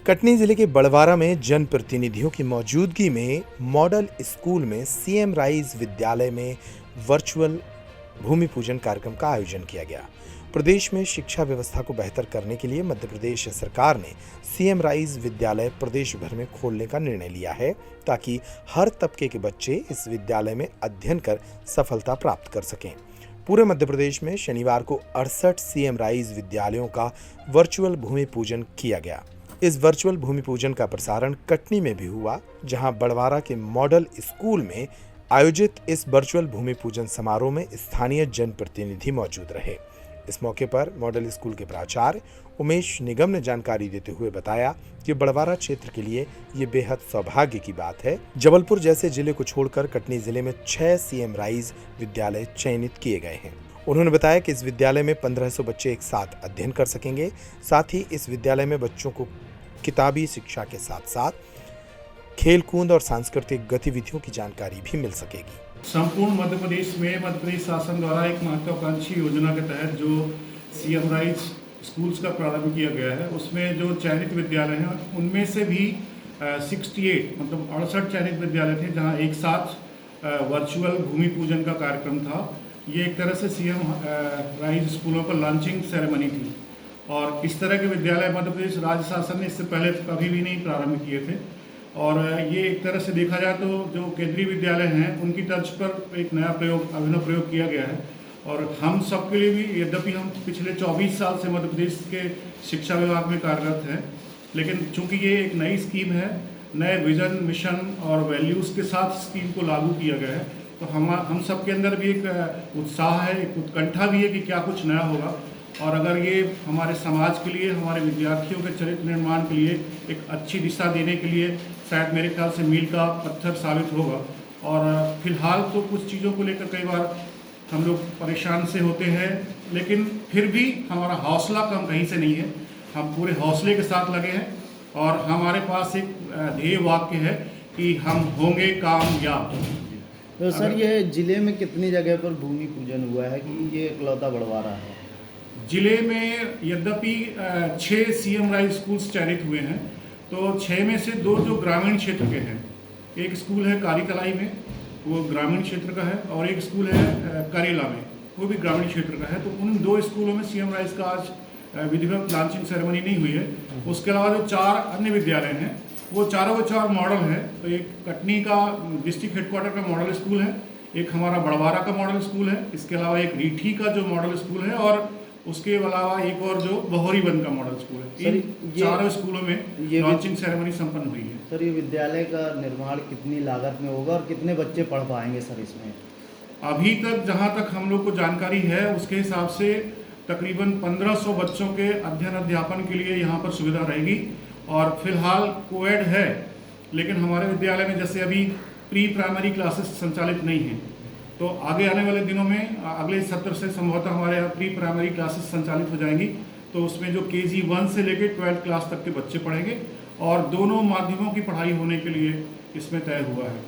कटनी जिले के बड़वारा में जनप्रतिनिधियों की मौजूदगी में मॉडल स्कूल में सीएम राइज विद्यालय में वर्चुअल भूमि पूजन कार्यक्रम का आयोजन किया गया। प्रदेश में शिक्षा व्यवस्था को बेहतर करने के लिए मध्य प्रदेश सरकार ने सीएम राइज विद्यालय प्रदेश भर में खोलने का निर्णय लिया है ताकि हर तबके के बच्चे इस विद्यालय में अध्ययन कर सफलता प्राप्त कर सकें। पूरे मध्य प्रदेश में शनिवार को 68 सीएम राइज विद्यालयों का वर्चुअल भूमि पूजन किया गया। इस वर्चुअल भूमि पूजन का प्रसारण कटनी में भी हुआ, जहां बड़वारा के मॉडल स्कूल में आयोजित इस वर्चुअल भूमि पूजन समारोह में स्थानीय जनप्रतिनिधि मौजूद रहे। इस मौके पर मॉडल स्कूल के प्राचार्य उमेश निगम ने जानकारी देते हुए बताया कि बड़वारा क्षेत्र के लिए ये बेहद सौभाग्य की बात है। जबलपुर जैसे जिले को छोड़कर कटनी जिले में 6 सीएम राइज विद्यालय चयनित किए गए हैं। उन्होंने बताया कि इस विद्यालय में 1500 बच्चे एक साथ अध्ययन कर सकेंगे। साथ ही इस विद्यालय में बच्चों को किताबी शिक्षा के साथ साथ खेलकूद और सांस्कृतिक गतिविधियों की जानकारी भी मिल सकेगी। संपूर्ण मध्य प्रदेश में मध्य प्रदेश शासन द्वारा एक महत्वाकांक्षी योजना के तहत जो सीएम राइज स्कूल्स का प्रारंभ किया गया है, उसमें जो चयनित विद्यालय हैं उनमें से भी 68 मतलब 68 चयनित विद्यालय थे जहां एक साथ वर्चुअल भूमि पूजन का कार्यक्रम था। ये एक तरह से सीएम राइज स्कूलों पर लॉन्चिंग सेरेमनी थी और इस तरह के विद्यालय मध्य प्रदेश राज्य शासन ने इससे पहले कभी भी नहीं प्रारंभ किए थे। और ये एक तरह से देखा जाए तो जो केंद्रीय विद्यालय हैं उनकी तर्ज पर एक नया अभिनव प्रयोग किया गया है। और हम सबके लिए भी, यद्यपि हम पिछले 24 साल से मध्य प्रदेश के शिक्षा विभाग में कार्यरत हैं, लेकिन चूंकि ये एक नई स्कीम है, नए विजन, मिशन और वैल्यूज़ के साथ स्कीम को लागू किया गया है, तो हम सबके अंदर भी एक उत्साह है, एक उत्कंठा भी है कि क्या कुछ नया होगा। और अगर ये हमारे समाज के लिए, हमारे विद्यार्थियों के चरित्र निर्माण के लिए एक अच्छी दिशा देने के लिए शायद मेरे ख्याल से मील का पत्थर साबित होगा। और फिलहाल तो कुछ चीज़ों को लेकर कई बार हम लोग परेशान से होते हैं, लेकिन फिर भी हमारा हौसला कम कहीं से नहीं है। हम पूरे हौसले के साथ लगे हैं और हमारे पास एक ध्येय वाक्य है कि हम होंगे कामयाब। तो सर, ये जिले में कितनी जगह पर भूमि पूजन हुआ है कि ये इकलौता बड़वारा है? जिले में यद्यपि 6 सीएम राइज स्कूल्स चयनित हुए हैं, तो 6 में से 2 जो ग्रामीण क्षेत्र के हैं। एक स्कूल है कारीकलाई में, वो ग्रामीण क्षेत्र का है, और एक स्कूल है करेला में, वो भी ग्रामीण क्षेत्र का है। तो उन 2 स्कूलों में सीएम राइज का आज विधिवत लॉन्चिंग सेरेमनी नहीं हुई है। उसके अलावा जो 4 अन्य विद्यालय हैं वो चारों 4 मॉडल हैं। तो एक कटनी का डिस्ट्रिक्ट हेडक्वार्टर का मॉडल स्कूल है, एक हमारा बड़वारा का मॉडल स्कूल है, इसके अलावा एक रीठी का जो मॉडल स्कूल है, और उसके अलावा एक और जो बहोरीबंद का मॉडल स्कूल है। इन 4 स्कूलों में लॉन्चिंग सेरेमनी संपन्न हुई है। सर, ये विद्यालय का निर्माण कितनी लागत में होगा और कितने बच्चे पढ़ पाएंगे सर इसमें? अभी तक जहां तक हम लोग को जानकारी है उसके हिसाब से तकरीबन 1500 बच्चों के अध्ययन अध्यापन के लिए यहाँ पर सुविधा रहेगी। और फिलहाल कोएड है, लेकिन हमारे विद्यालय में जैसे अभी प्री प्राइमरी क्लासेस संचालित नहीं हैं, तो आगे आने वाले दिनों में अगले सत्र से संभवतः हमारे यहाँ प्री प्राइमरी क्लासेस संचालित हो जाएंगी। तो उसमें जो KG 1 से लेकर 12th क्लास तक के बच्चे पढ़ेंगे और दोनों माध्यमों की पढ़ाई होने के लिए इसमें तय हुआ है।